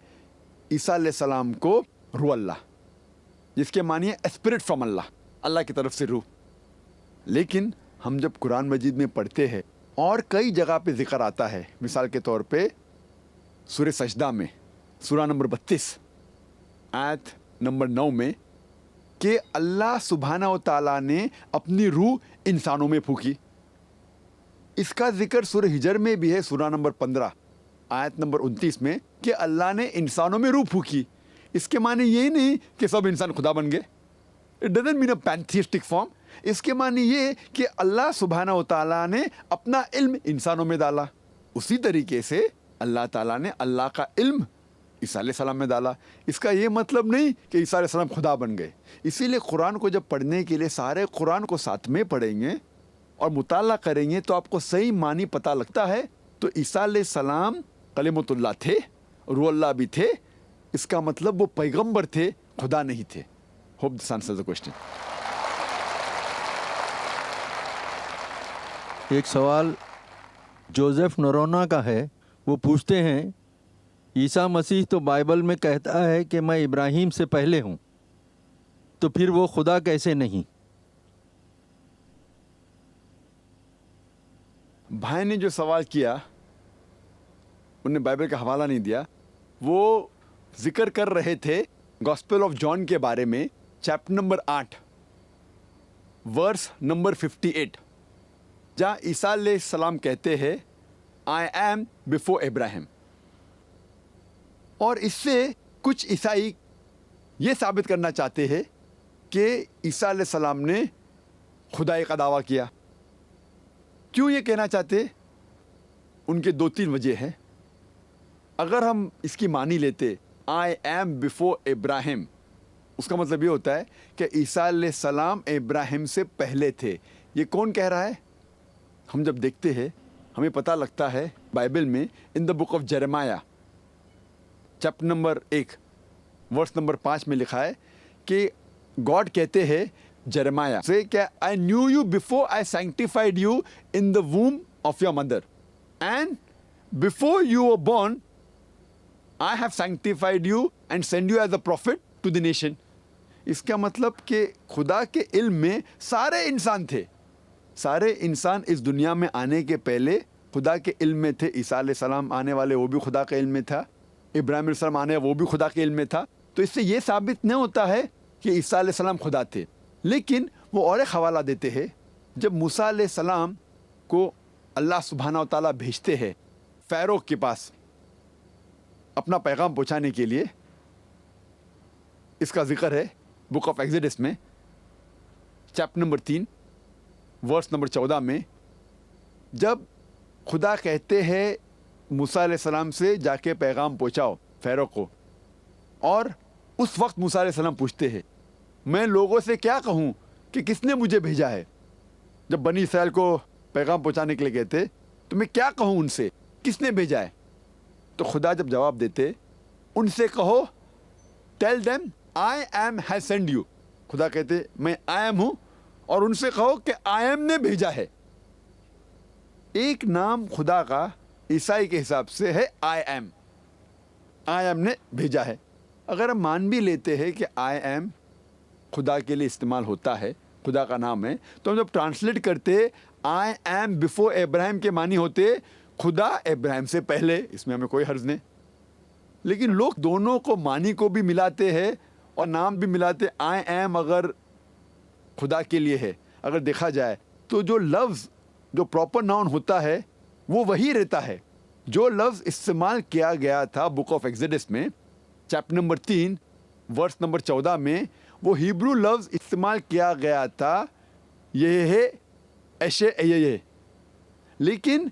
ईसा अलैहिस्सलाम को रू अल्लाह, जिसके मानिए स्पिरिट फ्रॉम अल्लाह, अल्लाह की तरफ से रूह। लेकिन हम जब कुरान मजीद में पढ़ते हैं और कई जगह पे जिक्र आता है, मिसाल के तौर पे सूरह सजदा में सूरा नंबर 32 आयत नंबर 9 में, कि अल्लाह सुब्हानहू व तआला ने अपनी रूह इंसानों में फूकी। इसका जिक्र सूरह हिजर में भी है सूरा नंबर 15 आयत नंबर 29 में, कि अल्लाह ने इंसानों में रूह फूकी। इसके माने ये नहीं कि सब इंसान खुदा बन गए, it doesn't mean a pantheistic form. इसके माने ये कि अल्लाह सुब्हानहू व तआला ने अपना इल्म इंसानों में डाला। उसी तरीके से अल्लाह ताला ने अल्लाह का इल्म ईसा अलैहिस्सलाम में डाला। इसका ये मतलब नहीं कि ईसा अलैहिस्सलाम खुदा बन गए। इसीलिए कुरान को जब पढ़ने के लिए सारे कुरान को साथ में पढ़ेंगे और मुताला करेंगे तो आपको सही मानी पता लगता है। तो ईसा अलैहिस्सलाम कलिमतुल्लाह थे, रूह अल्लाह भी थे, इसका मतलब वो पैगंबर थे, खुदा नहीं थे। Hope this answers the question. एक सवाल जोसेफ नरोना का है। वो पूछते हैं, ईसा मसीह तो बाइबल में कहता है कि मैं इब्राहिम से पहले हूँ, तो फिर वो खुदा कैसे नहीं? भाई ने जो सवाल किया, उन्हें बाइबल का हवाला नहीं दिया। वो जिक्र कर रहे थे गॉस्पेल ऑफ जॉन के बारे में, चैप्टर नंबर 8 वर्स नंबर 58, जहाँ ईसा अलैहिस्सलाम कहते हैं आई एम बिफोर इब्राहिम। और इससे कुछ ईसाई ये साबित करना चाहते हैं कि ईसा अलैहिस्सलाम ने खुदाई का दावा किया। क्यों ये कहना चाहते? उनके 2-3 वजह हैं। अगर हम इसकी मानी लेते आई एम बिफोर इब्राहिम, उसका मतलब ये होता है कि ईसा अलैहिस्सलाम इब्राहिम से पहले थे। ये कौन कह रहा है? हम जब देखते हैं, ہمیں پتہ لگتا ہے بائبل میں in the book of Jeremiah chapter number 1 verse number 5 میں لکھا ہے کہ گاڈ کہتے ہیں جرمایا سے کہ I knew you before I sanctified you in the womb of your mother and before you were born I have sanctified you and sent you as a prophet to the nation. اس کا مطلب کہ خدا کے علم میں سارے انسان تھے. سارے انسان اس دنیا میں آنے کے پہلے خدا کے علم میں تھے. عیسیٰ علیہ السلام آنے والے وہ بھی خدا کے علم میں تھا. ابراہیم علیہ السلام آنے وہ بھی خدا کے علم میں تھا. تو اس سے یہ ثابت نہیں ہوتا ہے کہ عیسیٰ علیہ السلام خدا تھے. لیکن وہ اور ایک حوالہ دیتے ہیں. جب موسیٰ علیہ السلام کو اللہ سبحانہ و تعالیٰ بھیجتے ہیں فیرو کے پاس اپنا پیغام پہنچانے کے لیے, اس کا ذکر ہے بک آف ایگزڈس میں چیپٹر نمبر 3 ورس نمبر 14 میں. جب خدا کہتے ہیں موسیٰ علیہ السلام سے جا کے پیغام پہنچاؤ فیرو کو, اور اس وقت موسیٰ علیہ السلام پوچھتے ہیں میں لوگوں سے کیا کہوں کہ کس نے مجھے بھیجا ہے. جب بنی اسرائیل کو پیغام پہنچانے کے لیے کہتے تو میں کیا کہوں ان سے, کس نے بھیجا ہے. تو خدا جب جواب دیتے ان سے کہو tell them I am has send you. خدا کہتے میں آئی ایم ہوں, اور ان سے کہو کہ آئی ایم نے بھیجا ہے. ایک نام خدا کا عیسائی کے حساب سے ہے آئی ایم. آئی ایم نے بھیجا ہے. اگر ہم مان بھی لیتے ہیں کہ آئی ایم خدا کے لیے استعمال ہوتا ہے, خدا کا نام ہے, تو ہم جب ٹرانسلیٹ کرتے آئی ایم بفور ابراہیم کے معنی ہوتے خدا ابراہیم سے پہلے. اس میں ہمیں کوئی حرج نہیں. لیکن لوگ دونوں کو معنی کو بھی ملاتے ہیں اور نام بھی ملاتے. آئی ایم اگر خدا کے لیے ہے, اگر دیکھا جائے تو جو لفظ جو پراپر ناؤن ہوتا ہے وہ وہی رہتا ہے. جو لفظ استعمال کیا گیا تھا بک آف ایگزڈس میں چیپٹر نمبر 3 ورس نمبر 14 میں, وہ ہیبرو لفظ استعمال کیا گیا تھا یہ ہے ایشے اے. لیکن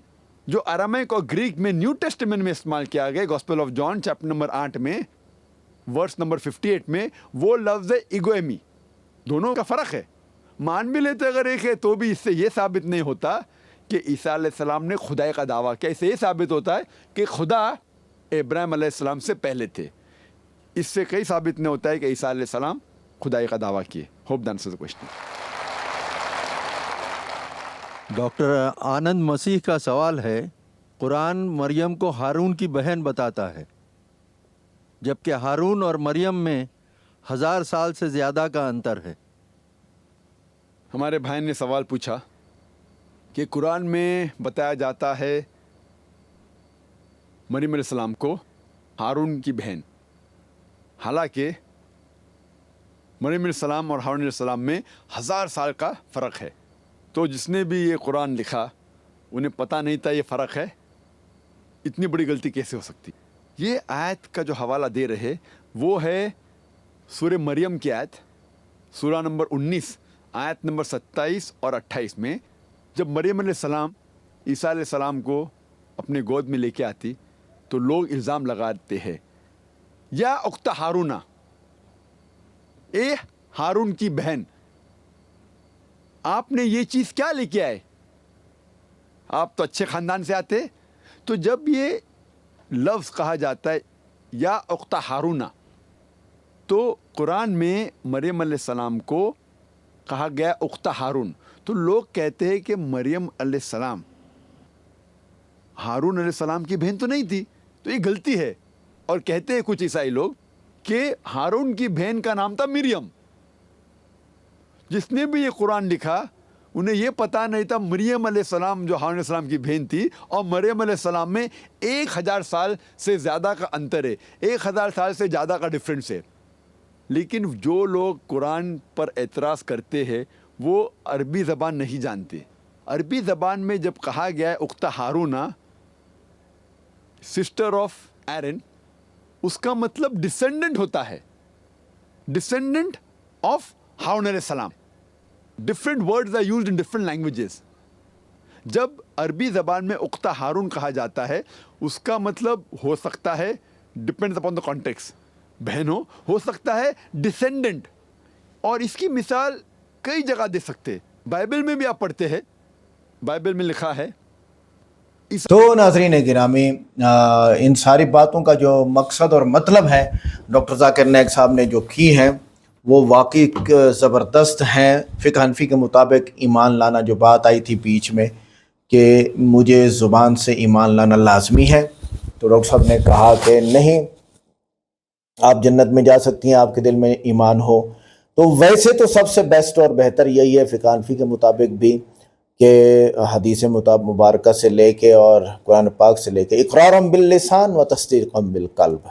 جو ارامائک اور گریک میں نیو ٹیسٹمنٹ میں استعمال کیا گیا gospel of John chapter number 8 میں ورس نمبر 58 میں, وہ لفظ ہے ایگویمی. دونوں کا فرق ہے. مان بھی لیتے اگر ایک ہے تو بھی اس سے یہ ثابت نہیں ہوتا کہ عیسیٰ علیہ السلام نے خدائی کا دعویٰ کیا. اس سے یہ ثابت ہوتا ہے کہ خدا ابراہیم علیہ السلام سے پہلے تھے. اس سے کئی ثابت نہیں ہوتا ہے کہ عیسیٰ علیہ السلام خدائی کا دعویٰ کیے. Hope that answers the question. Doctor Anand Masih کا سوال ہے, قرآن مریم کو ہارون کی بہن بتاتا ہے جبکہ ہارون اور مریم میں 1000 سال سے زیادہ کا انتر ہے. ہمارے بھائی نے سوال پوچھا کہ قرآن میں بتایا جاتا ہے مریم علیہ السلام کو ہارون کی بہن, حالانکہ مریم علیہ السلام اور ہارون علیہ السلام میں 1000 سال کا فرق ہے. تو جس نے بھی یہ قرآن لکھا انہیں پتہ نہیں تھا یہ فرق ہے. اتنی بڑی غلطی کیسے ہو سکتی. یہ آیت کا جو حوالہ دے رہے وہ ہے سورہ مریم کی آیت, سورہ نمبر 19 آیت نمبر 27 اور 28 میں. جب مریم علیہ السلام عیسیٰ علیہ السلام کو اپنے گود میں لے کے آتی تو لوگ الزام لگاتے ہیں یا اخت ہارون, اے ہارون کی بہن, آپ نے یہ چیز کیا لے کے آئے, آپ تو اچھے خاندان سے آتے. تو جب یہ لفظ کہا جاتا ہے یا اخت ہارون, تو قرآن میں مریم علیہ السلام کو کہا گیا اخت ہارون. تو لوگ کہتے ہیں کہ مریم علیہ السلام ہارون علیہ السلام کی بہن تو نہیں تھی. تو یہ غلطی ہے. اور کہتے ہیں کچھ عیسائی لوگ کہ ہارون کی بہن کا نام تھا مریم. جس نے بھی یہ قرآن لکھا انہیں یہ پتہ نہیں تھا مریم علیہ السلام جو ہارون علیہ السلام کی بہن تھی اور مریم علیہ السلام میں 1000 سال سے زیادہ کا انتر ہے, 1000 سال سے زیادہ کا ڈفرینس ہے. لیکن جو لوگ قرآن پر اعتراض کرتے ہیں وہ عربی زبان نہیں جانتے. عربی زبان میں جب کہا گیا ہے اخت ہارون سسٹر آف ایرن, اس کا مطلب ڈسینڈنٹ ہوتا ہے, ڈسینڈنٹ آف ہارون علیہ السلام. Different words are used in different languages. جب عربی زبان میں اخت ہارون کہا جاتا ہے اس کا مطلب ہو سکتا ہے ڈپینڈز اپون دا کانٹیکسٹ, بہن ہو سکتا ہے ڈسینڈنٹ. اور اس کی مثال کئی جگہ دے سکتے. بائبل میں بھی آپ پڑھتے ہیں, بائبل میں لکھا ہے तो नाज़रीन गिरामी, इन सारी बातों का जो मकसद और मतलब है डॉक्टर ज़ाकिर नाइक साहब ने जो की हैं वो वाकई ज़बरदस्त हैं। फ़िक़्ह हनफ़ी के मुताबिक ईमान लाना, जो बात आई थी बीच में कि मुझे ज़ुबान से ईमान लाना लाज़मी है, तो डॉक्टर साहब ने कहा कि नहीं, आप जन्नत में जा सकती हैं आपके दिल में ईमान हो। तो वैसे तो सबसे बेस्ट और बेहतर यही है फ़िक़्ह हनफ़ी के मुताबिक भी कि हदीस मुबारक से लेके और कुरान पाक से लेके इक़रारम बिल लिसान व तस्दीक़म बिल क़ल्ब,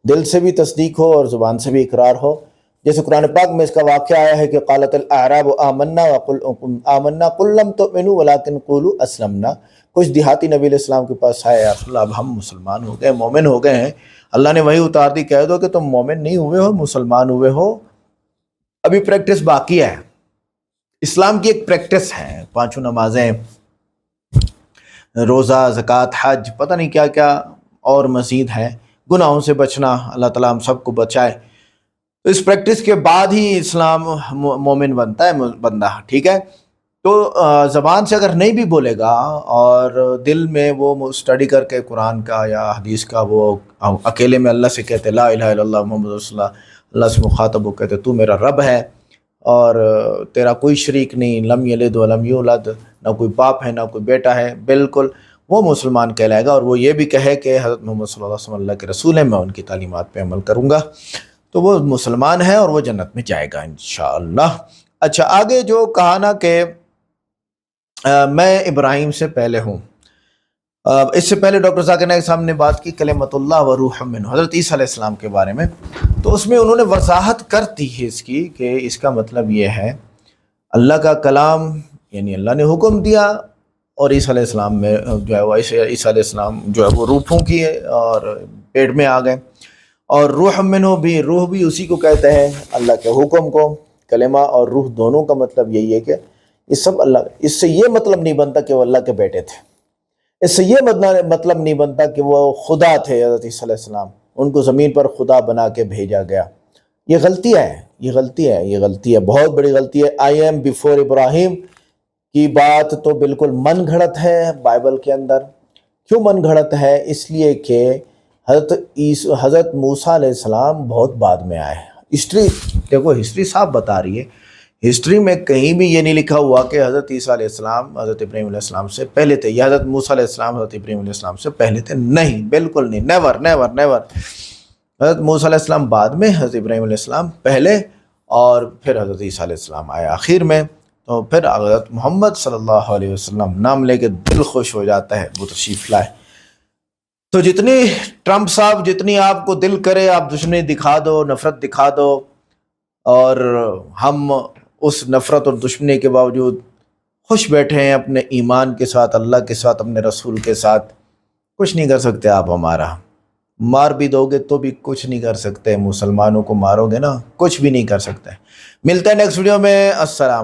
दिल से भी तस्दीक हो और ज़ुबान से भी इकरार हो। जैसे कुरान पाक में इसका वाक़या आया है कि क़ालतल अअराबु आमन्ना व क़ुल आमन्ना क़ुल लम तुमिनु वलाकिन क़ूलू अस्लमना। कुछ देहाती नबी अलैहिस्सलाम के पास आए, या रसूल अब हम मुसलमान हो गए, मोमिन हो गए हैं। अल्लाह ने वही उतार दी, कह दो कि तुम मोमिन नहीं हुए हो, मुसलमान हुए हो, अभी प्रैक्टिस बाकी है। इस्लाम की एक प्रैक्टिस है, 5 नमाजें, रोज़ा, ज़कात, हज, पता नहीं क्या क्या और मज़ीद हैं, गुनाहों से बचना, अल्लाह ताला हम सबको बचाए। तो इस प्रैक्टिस के बाद ही इस्लाम मोमिन बनता है बंदा, ठीक है। तो ज़बान से अगर नहीं भी बोलेगा और दिल में वो स्टडी करके कुरान का या हदीस का वो अकेले में अल्लाह से कहते ला इलाहा इल्लल्लाह मुहम्मद रसूलुल्लाह, अल्लाह से मुखातब हो कहते तू मेरा रब है और तेरा कोई शरीक नहीं, लम यलिद व लम यूलद, ना कोई बाप है ना कोई बेटा है, बिल्कुल वो मुसलमान कहलाएगा। और वो ये भी कहे कि हज़रत मोहम्मद सल्लल्लाहु अलैहि वसल्लम अल्लाह के रसूल हैं, मैं उनकी तालीमात पे अमल करूँगा, तो वो मुसलमान है और वो जन्नत में जाएगा इंशाअल्लाह। अच्छा, आगे जो कहा ना कि मैं इब्राहिम से पहले हूँ, इससे पहले डॉक्टर ज़ाकिर नाइक साहब ने बात की कलिमतुल्लाह व रूह मिन्हु, हज़रत ईसा अलैहिस्सलाम के बारे में। तो उसमें उन्होंने वजाहत कर दी है इसकी कि इसका मतलब ये है अल्लाह का कलाम, यानी अल्लाह ने हुक्म दिया और ईसा अलैहिस्सलाम में जो है वो ईसा अलैहिस्सलाम जो है वो रूह फूंकी है और पेट में आ गए। और रूह मिन्हु भी, रूह भी उसी को कहते हैं, अल्लाह के हुक्म को। कलिमा और रूह दोनों का मतलब यही है कि ये सब अल्लाह। इससे ये मतलब नहीं बनता कि वो अल्लाह के बेटे थे, इससे ये मतलब नहीं बनता कि वो खुदा थे। हज़रत ईसा अलैहिस्सलाम, उनको ज़मीन पर खुदा बना के भेजा गया। ये गलती है, ये गलती है, ये गलती है, बहुत बड़ी गलती है। आई एम बिफोर इब्राहिम की बात तो बिल्कुल मन घड़त है बाइबल के अंदर। क्यों मन घड़त है? इसलिए कि हज़रत मूसा अलैहिस्सलाम बहुत बाद में आए। हिस्ट्री देखो, हिस्ट्री साफ बता रही है, हिस्ट्री में कहीं भी ये नहीं लिखा हुआ कि हज़रत ईसा अलैहिस्सलाम हज़रत इब्राहीम अलैहिस्सलाम से पहले थे या हज़रत मूसा अलैहिस्सलाम हज़रत इब्राहीम अलैहिस्सलाम से पहले थे। नहीं, बिल्कुल नहीं, नेवर नेवर नेवर। हज़रत मूसा अलैहिस्सलाम बाद में, हज़रत इब्राहीम अलैहिस्सलाम पहले, और फिर हज़रत ईसा अलैहिस्सलाम आए आखिर में। तो फिर हज़रत मोहम्मद सल्लल्लाहु अलैहि वसल्लम नाम लेके दिल खुश हो जाता है, वो तशरीफ़ लाए। तो जितनी ट्रंप साहब, जितनी आपको दिल करे आप दुश्मनी दिखा दो, नफ़रत दिखा दो, और हम उस नफ़रत और दुश्मनी के बावजूद खुश बैठे हैं अपने ईमान के साथ, अल्लाह के साथ, अपने रसूल के साथ। कुछ नहीं कर सकते आप हमारा, मार भी दोगे तो भी कुछ नहीं कर सकते। मुसलमानों को मारोगे ना, कुछ भी नहीं कर सकते। मिलते हैं नेक्स्ट वीडियो में। अस्सलाम।